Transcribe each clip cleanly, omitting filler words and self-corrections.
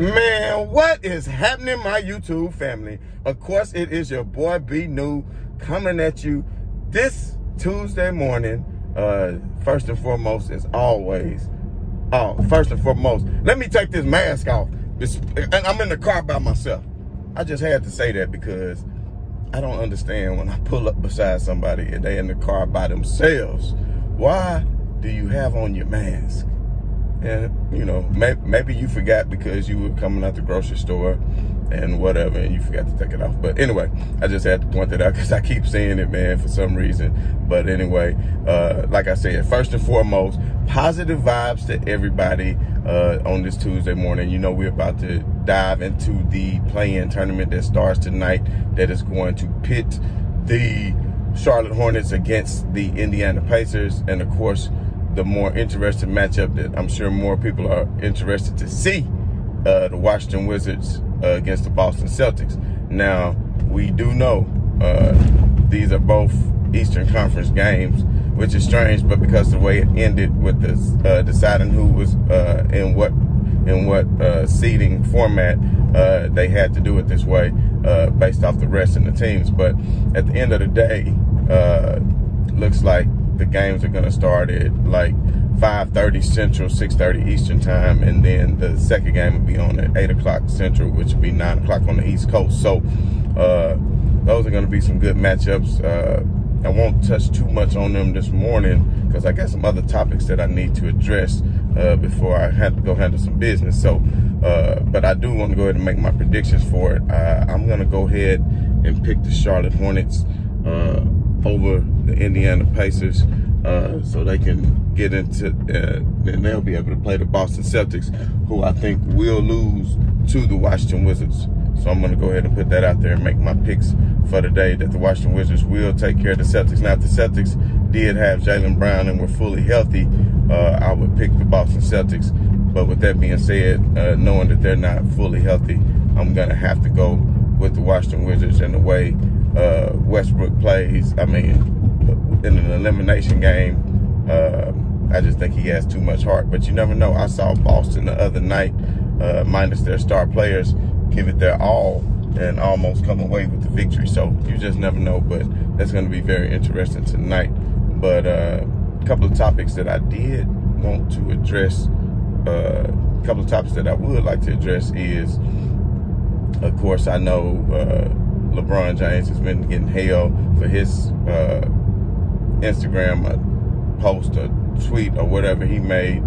Man, what is happening, my YouTube family? Of course, it is your boy B New coming at you this Tuesday morning. First and foremost, as always, let me take this mask off. And I'm in the car by myself. I just had to say that because I don't understand when I pull up beside somebody and they in the car by themselves. Why do you have on your mask? And, you know, maybe you forgot because you were coming out the grocery store and whatever, and you forgot to take it off. But anyway, I just had to point that out because I keep seeing it, man, for some reason. But anyway, like I said, first and foremost, positive vibes to everybody on this Tuesday morning. You know, we're about to dive into the play-in tournament that starts tonight, that is going to pit the Charlotte Hornets against the Indiana Pacers. And, of course, the more interesting matchup that I'm sure more people are interested to see, the Washington Wizards against the Boston Celtics. Now, we do know these are both Eastern Conference games, which is strange, but because of the way it ended with this deciding who was in what seeding format, they had to do it this way based off the rest of the teams. But at the end of the day, looks like the games are going to start at like 5:30 Central, 6:30 Eastern time, and then the second game will be on at 8 o'clock Central, which will be 9 o'clock on the East Coast. So those are going to be some good matchups. I won't touch too much on them this morning because I got some other topics that I need to address before I have to go handle some business. So, but I do want to go ahead and make my predictions for it. I'm going to go ahead and pick the Charlotte Hornets over the Indiana Pacers, so they can get into, then they'll be able to play the Boston Celtics, who I think will lose to the Washington Wizards. So I'm going to go ahead and put that out there and make my picks for the day, that the Washington Wizards will take care of the Celtics. Now, if the Celtics did have Jaylen Brown and were fully healthy, I would pick the Boston Celtics. But with that being said, knowing that they're not fully healthy, I'm going to have to go with the Washington Wizards. And the way Westbrook plays, I mean, in an elimination game, I just think he has too much heart. But you never know. I saw Boston the other night, minus their star players, give it their all and almost come away with the victory. So you just never know. But that's going to be very interesting tonight. But a couple of topics that I did want to address, a couple of topics that I would like to address is, of course, I know LeBron James has been getting hell for his Instagram post or tweet or whatever he made,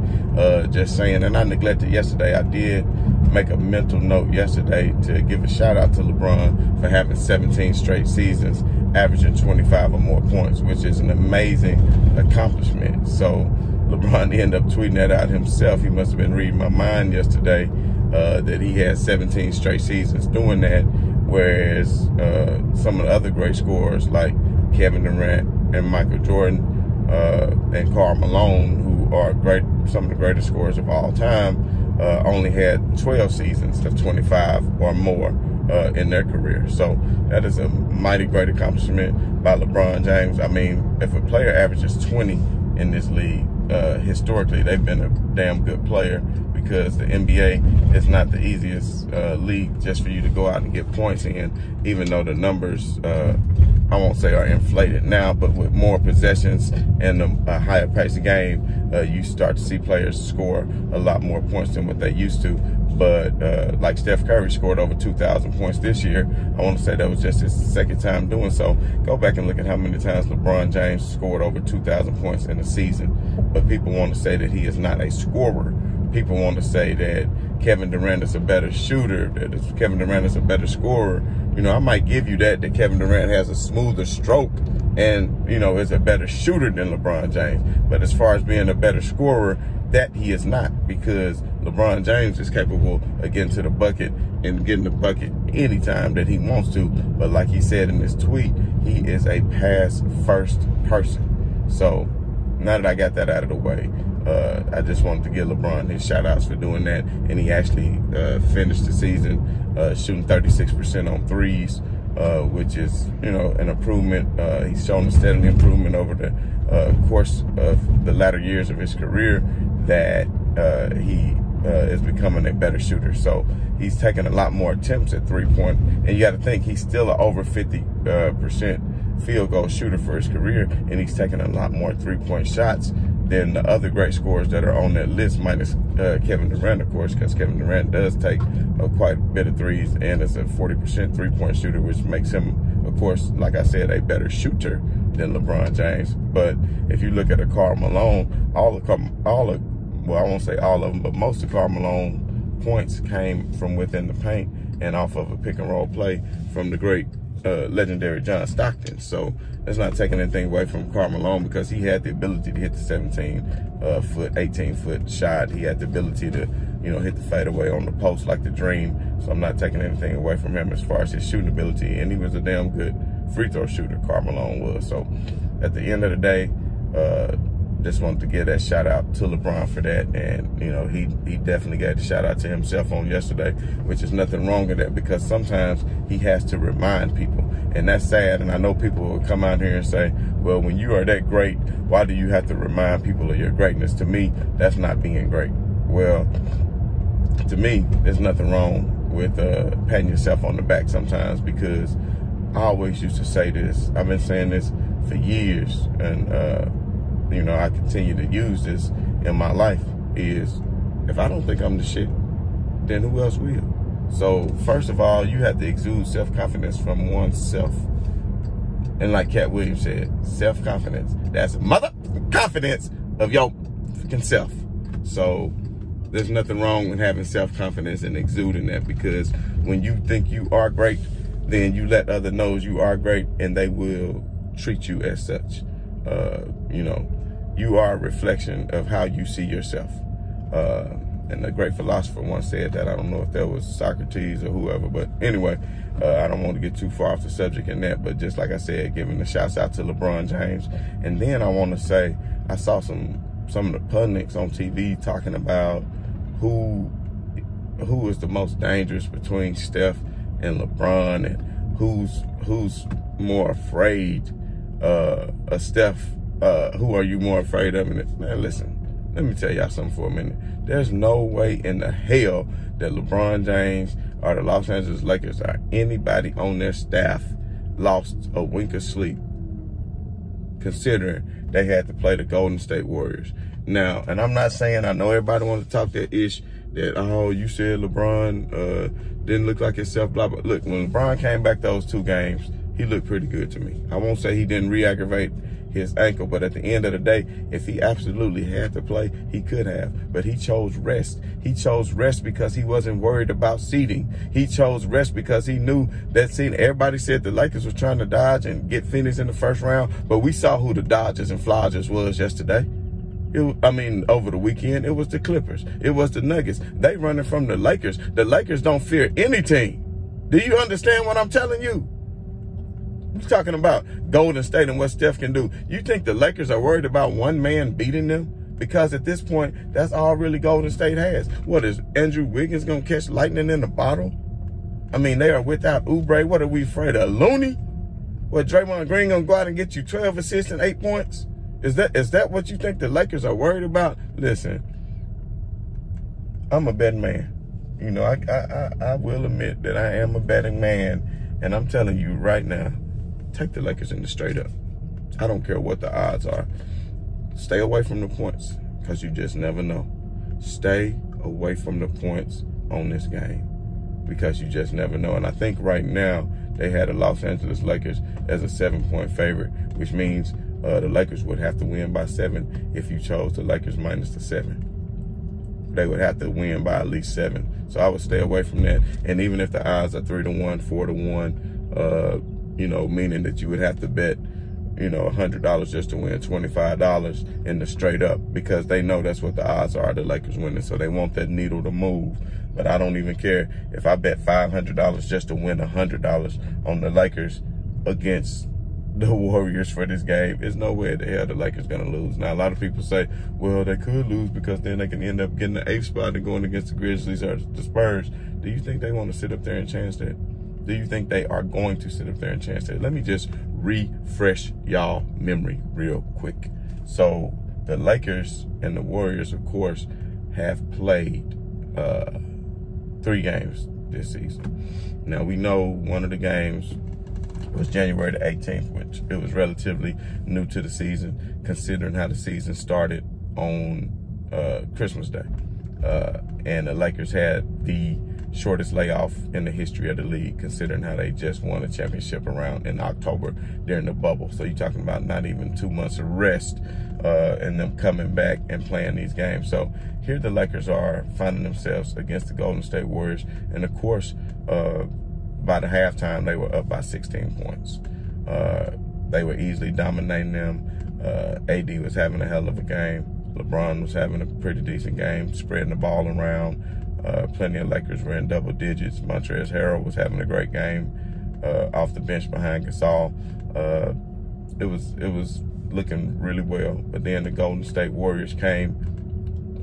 just saying, and I neglected yesterday, I did make a mental note yesterday to give a shout out to LeBron for having 17 straight seasons averaging 25 or more points, which is an amazing accomplishment. So LeBron ended up tweeting that out himself. He must have been reading my mind yesterday, that he had 17 straight seasons doing that, whereas some of the other great scorers like Kevin Durant and Michael Jordan and Karl Malone, who are some of the greatest scorers of all time, only had 12 seasons of 25 or more in their career. So that is a mighty great accomplishment by LeBron James. I mean, if a player averages 20 in this league, historically, they've been a damn good player, because the NBA is not the easiest league just for you to go out and get points in, even though the numbers, I won't say are inflated now, but with more possessions and a higher paced game, you start to see players score a lot more points than what they used to. But like Steph Curry scored over 2,000 points this year. I want to say that was just his second time doing so. Go back and look at how many times LeBron James scored over 2,000 points in a season. But people want to say that he is not a scorer. People want to say that Kevin Durant is a better shooter, that Kevin Durant is a better scorer. You know, I might give you that Kevin Durant has a smoother stroke and, you know, is a better shooter than LeBron James. But as far as being a better scorer, that he is not, because LeBron James is capable of getting to the bucket and getting the bucket anytime that he wants to. But like he said in his tweet, he is a pass-first person. So now that I got that out of the way, I just wanted to give LeBron his shout-outs for doing that. And he actually finished the season shooting 36% on threes, which is, you know, an improvement. He's shown a steady improvement over the course of the latter years of his career that he is becoming a better shooter. So he's taking a lot more attempts at 3-point. And you got to think he's still an over 50% field goal shooter for his career. And he's taking a lot more 3-point shots than the other great scorers that are on that list, minus Kevin Durant, of course, because Kevin Durant does take quite a bit of threes and is a 40% 3-point shooter, which makes him, of course, like I said, a better shooter than LeBron James. But if you look at a Karl Malone, well, I won't say all of them, but most of Karl Malone points came from within the paint and off of a pick and roll play from the great legendary John Stockton. So that's not taking anything away from Karl Malone, because he had the ability to hit the 17-foot, 18-foot shot. He had the ability to, hit the fadeaway on the post like the Dream. So I'm not taking anything away from him as far as his shooting ability. And he was a damn good free throw shooter, Karl Malone was. So at the end of the day, just wanted to give that shout out to LeBron for that. And, he definitely gave the shout out to himself on yesterday, which is nothing wrong with that, because sometimes he has to remind people. And that's sad. And I know people will come out here and say, well, when you are that great, why do you have to remind people of your greatness? To me, that's not being great. Well, to me, there's nothing wrong with patting yourself on the back sometimes, because I always used to say this. I've been saying this for years, and, I continue to use this in my life, is if I don't think I'm the shit, then who else will? So first of all, you have to exude self-confidence from oneself. And like Cat Williams said, self-confidence, that's mother confidence of your freaking self. So there's nothing wrong with having self-confidence and exuding that, because when you think you are great, then you let others know you are great, and they will treat you as such. You are a reflection of how you see yourself. And a great philosopher once said that. I don't know if that was Socrates or whoever, but anyway, I don't want to get too far off the subject in that, but just like I said, giving the shouts out to LeBron James. And then I want to say, I saw some of the pundits on TV talking about who is the most dangerous between Steph and LeBron, and who's more afraid of Steph. Who are you more afraid of? And man, listen, let me tell y'all something for a minute. There's no way in the hell that LeBron James or the Los Angeles Lakers or anybody on their staff lost a wink of sleep, considering they had to play the Golden State Warriors. Now, and I'm not saying, I know everybody wants to talk that ish, that, oh, you said LeBron didn't look like himself, blah, blah. Look, when LeBron came back those 2 games, he looked pretty good to me. I won't say he didn't re-aggravate his ankle, but at the end of the day, if he absolutely had to play, he could have. But he chose rest. He chose rest because he wasn't worried about seeding. He chose rest because he knew that seeding. Everybody said the Lakers were trying to dodge and get Phoenix in the first round, but we saw who the Dodgers and Flodgers was yesterday. Over the weekend, it was the Clippers. It was the Nuggets. They running from the Lakers. The Lakers don't fear any team. Do you understand what I'm telling you? We're talking about Golden State and what Steph can do. You think the Lakers are worried about one man beating them? Because at this point, that's all really Golden State has. What, is Andrew Wiggins going to catch lightning in a bottle? They are without Oubre. What are we afraid of? Looney? What, Draymond Green going to go out and get you 12 assists and 8 points? Is that what you think the Lakers are worried about? Listen, I'm a betting man. I will admit that I am a betting man. And I'm telling you right now, take the Lakers in the straight up. I don't care what the odds are. Stay away from the points, because you just never know. Stay away from the points on this game, because you just never know. And I think right now they had the Los Angeles Lakers as a 7-point favorite, which means the Lakers would have to win by 7 if you chose the Lakers minus the 7. They would have to win by at least 7. So I would stay away from that. And even if the odds are 3-1, 4-1, meaning that you would have to bet, $100 just to win $25 in the straight up, because they know that's what the odds are, the Lakers winning. So they want that needle to move. But I don't even care if I bet $500 just to win $100 on the Lakers against the Warriors for this game. There's no way the hell the Lakers going to lose. Now, a lot of people say, well, they could lose because then they can end up getting the 8th spot and going against the Grizzlies or the Spurs. Do you think they want to sit up there and chance that? Do you think they are going to sit up there and chance that? Let me just refresh y'all memory real quick. So the Lakers and the Warriors, of course, have played 3 games this season. Now, we know one of the games was January the 18th, which it was relatively new to the season, considering how the season started on Christmas Day. And the Lakers had the shortest layoff in the history of the league, considering how they just won a championship around in October during the bubble. So you're talking about not even 2 months of rest and them coming back and playing these games. So here the Lakers are finding themselves against the Golden State Warriors. And of course, by the halftime, they were up by 16 points. They were easily dominating them. AD was having a hell of a game. LeBron was having a pretty decent game, spreading the ball around. Plenty of Lakers were in double digits. Montrezl Harrell was having a great game off the bench behind Gasol. It was looking really well. But then the Golden State Warriors came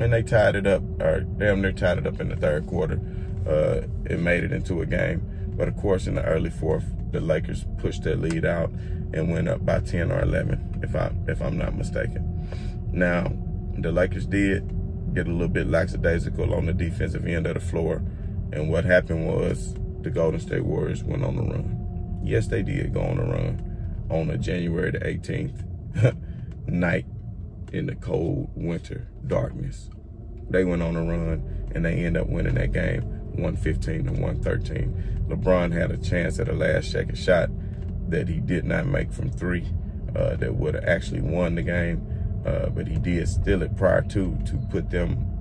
and they tied it up, or damn near tied it up in the third quarter. It made it into a game. But of course, in the early fourth, the Lakers pushed their lead out and went up by 10 or 11, if I'm not mistaken. Now, the Lakers did get a little bit lackadaisical on the defensive end of the floor. And what happened was the Golden State Warriors went on the run. Yes, they did go on a run on a January the 18th night in the cold winter darkness. They went on a run and they ended up winning that game 115 to 113. LeBron had a chance at a last second shot that he did not make from 3 that would have actually won the game. But he did steal it prior to put them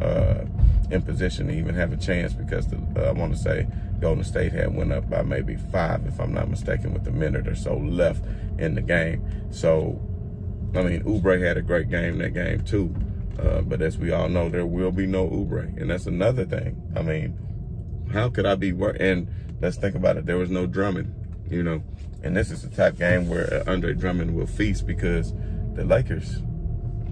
in position to even have a chance, because I want to say Golden State had went up by maybe 5, if I'm not mistaken, with a minute or so left in the game. So, I mean, Oubre had a great game that game too. But as we all know, there will be no Oubre. And that's another thing. I mean, how could I be worried? And let's think about it. There was no Drummond, you know. And this is the type of game where Andre Drummond will feast, because the Lakers,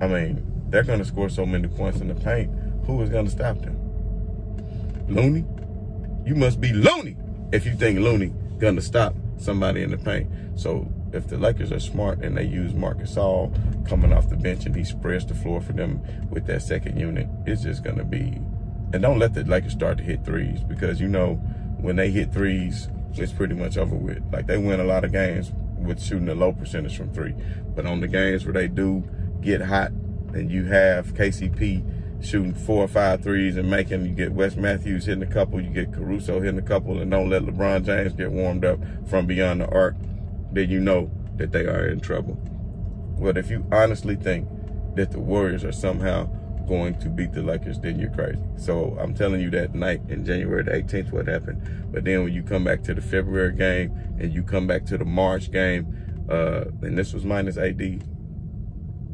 I mean, they're going to score so many points in the paint. Who is going to stop them? Looney? You must be loony if you think Looney going to stop somebody in the paint. So if the Lakers are smart and they use Marc Gasol coming off the bench and he spreads the floor for them with that second unit, it's just going to be... And don't let the Lakers start to hit threes, because, you know, when they hit threes, it's pretty much over with. Like, they win a lot of games with shooting a low percentage from 3. But on the games where they do get hot and you have KCP shooting 4 or 5 threes and making, you get Wes Matthews hitting a couple, you get Caruso hitting a couple, and don't let LeBron James get warmed up from beyond the arc, then you know that they are in trouble. But if you honestly think that the Warriors are somehow going to beat the Lakers, then you're crazy. So I'm telling you, that night in January the 18th, what happened. But then when you come back to the February game and you come back to the March game, and this was minus AD.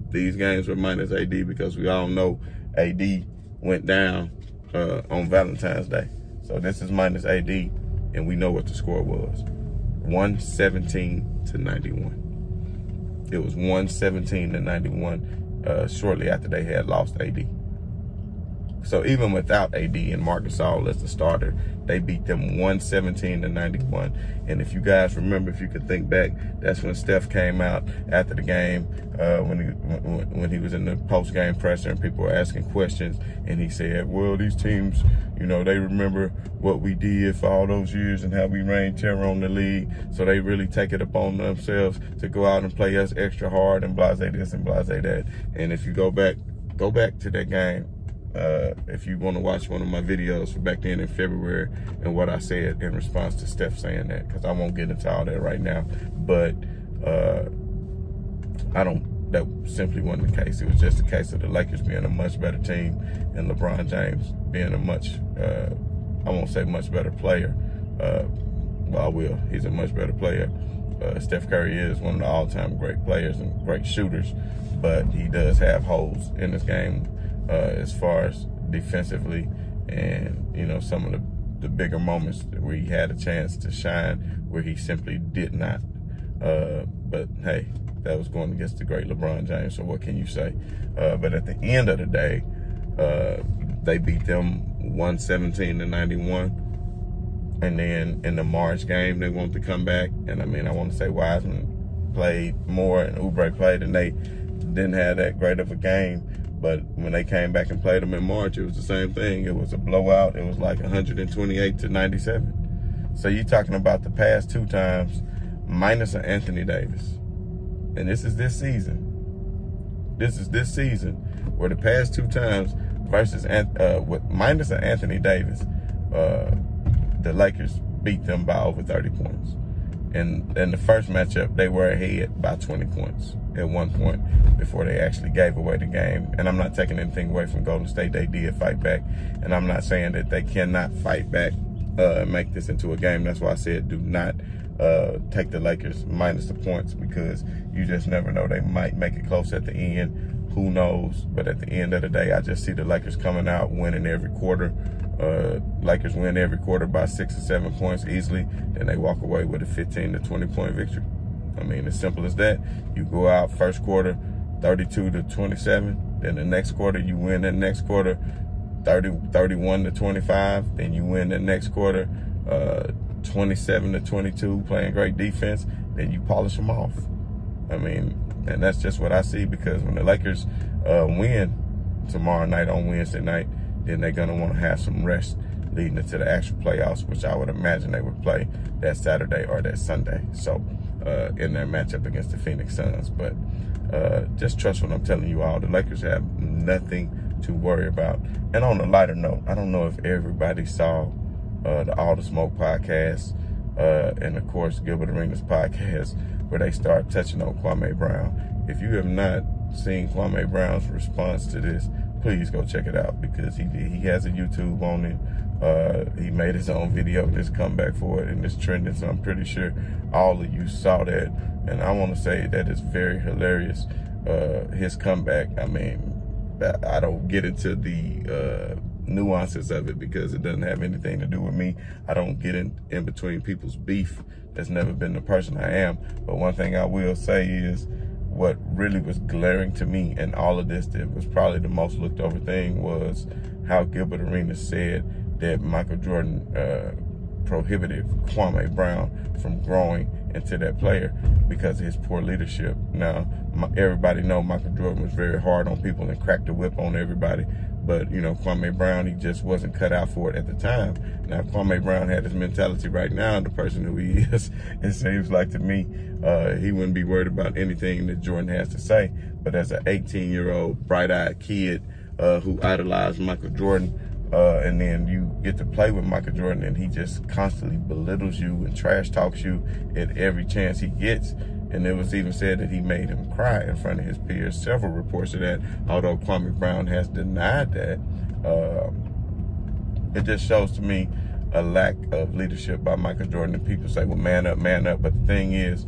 These games were minus AD because we all know AD went down on Valentine's Day. So this is minus AD, and we know what the score was. 117 to 91. It was 117 to 91 shortly after they had lost AD. So even without AD and Marc Gasol as the starter, they beat them 117 to 91. And if you guys remember, if you could think back, that's when Steph came out after the game, when he was in the post-game presser and people were asking questions, and he said, well, these teams, you know, they remember what we did for all those years and how we reigned terror on the league, so they really take it upon themselves to go out and play us extra hard and blase this and blase that. And if you go back to that game, if you want to watch one of my videos from back then in February and what I said in response to Steph saying that, because I won't get into all that right now, but that simply wasn't the case. It was just a case of the Lakers being a much better team and LeBron James being a much, I won't say much better player. Well, I will. He's a much better player. Steph Curry is one of the all-time great players and great shooters, but he does have holes in his game as far as defensively, and, you know, some of the bigger moments where he had a chance to shine where he simply did not. But hey, that was going against the great LeBron James, so what can you say? But at the end of the day, they beat them 117 to 91. And then in the March game, they wanted to come back. And I mean, I want to say Wiseman played more and Oubre played, and they didn't have that great of a game. But when they came back and played them in March, it was the same thing. It was a blowout. It was like 128-97. So you're talking about the past 2 times, minus an Anthony Davis. And this is this season. This is this season where the past 2 times versus with minus an Anthony Davis, the Lakers beat them by over 30 points. And in the first matchup, they were ahead by 20 points at one point before they actually gave away the game. And I'm not taking anything away from Golden State. They did fight back. And I'm not saying that they cannot fight back and make this into a game. That's why I said do not take the Lakers minus the points, because you just never know. They might make it close at the end. Who knows? But at the end of the day, I just see the Lakers coming out, winning every quarter. Lakers win every quarter by 6 or 7 points easily. Then they walk away with a 15 to 20 point victory. I mean, as simple as that. You go out first quarter 32 to 27. Then the next quarter, you win the next quarter 31 to 25. Then you win the next quarter 27 to 22, playing great defense. Then you polish them off. I mean, and that's just what I see, because when the Lakers win tomorrow night on Wednesday night, then they're going to want to have some rest leading into the actual playoffs, which I would imagine they would play that Saturday or that Sunday. So in their matchup against the Phoenix Suns. But just trust what I'm telling you all. The Lakers have nothing to worry about. And on a lighter note, I don't know if everybody saw the All the Smoke podcast and, of course, Gilbert Arenas podcast, where they start touching on Kwame Brown. If you have not seen Kwame Brown's response to this, please go check it out, because he has a YouTube on it. He made his own video, this comeback for it, and it's trending. So I'm pretty sure all of you saw that. And I want to say that it's very hilarious, his comeback. I mean, I don't get into the nuances of it, because it doesn't have anything to do with me. I don't get in between people's beef. That's never been the person I am. But one thing I will say is, what really was glaring to me in all of this, that was probably the most looked over thing, was how Gilbert Arenas said that Michael Jordan prohibited Kwame Brown from growing into that player because of his poor leadership. Now, everybody know Michael Jordan was very hard on people and cracked the whip on everybody. But, you know, Kwame Brown, he just wasn't cut out for it at the time. Now, if Kwame Brown had his mentality right now, the person who he is, it seems like to me, he wouldn't be worried about anything that Jordan has to say. But as an 18-year-old, bright-eyed kid who idolized Michael Jordan, and then you get to play with Michael Jordan, and he just constantly belittles you and trash talks you at every chance he gets. And it was even said that he made him cry in front of his peers. Several reports of that, although Kwame Brown has denied that. It just shows to me a lack of leadership by Michael Jordan. And people say, well, man up, man up. But the thing is,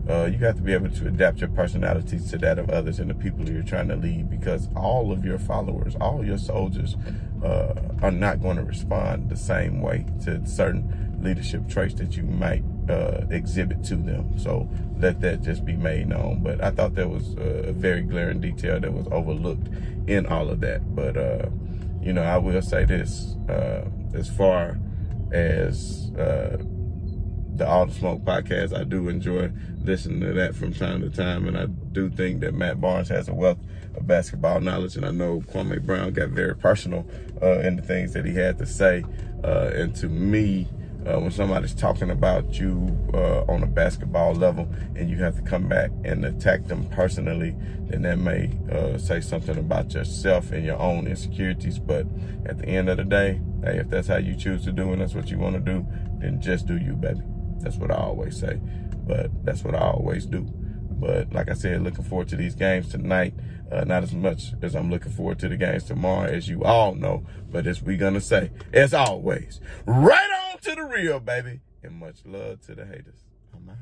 you have to be able to adapt your personality to that of others and the people you're trying to lead, because all of your followers, all your soldiers are not going to respond the same way to certain leadership traits that you might exhibit to them. So let that just be made known. But I thought there was a very glaring detail that was overlooked in all of that. But, you know, I will say this, as far as the All the Smoke podcast, I do enjoy listening to that from time to time. And I do think that Matt Barnes has a wealth of basketball knowledge. And I know Kwame Brown got very personal in the things that he had to say. And to me, when somebody's talking about you on a basketball level and you have to come back and attack them personally, then that may say something about yourself and your own insecurities. But at the end of the day, hey, if that's how you choose to do and that's what you want to do, then just do you, baby. That's what I always say. But that's what I always do. But like I said, looking forward to these games tonight. Not as much as I'm looking forward to the games tomorrow, as you all know. But as we're going to say, as always, right on to the real, baby. And much love to the haters. I'm out.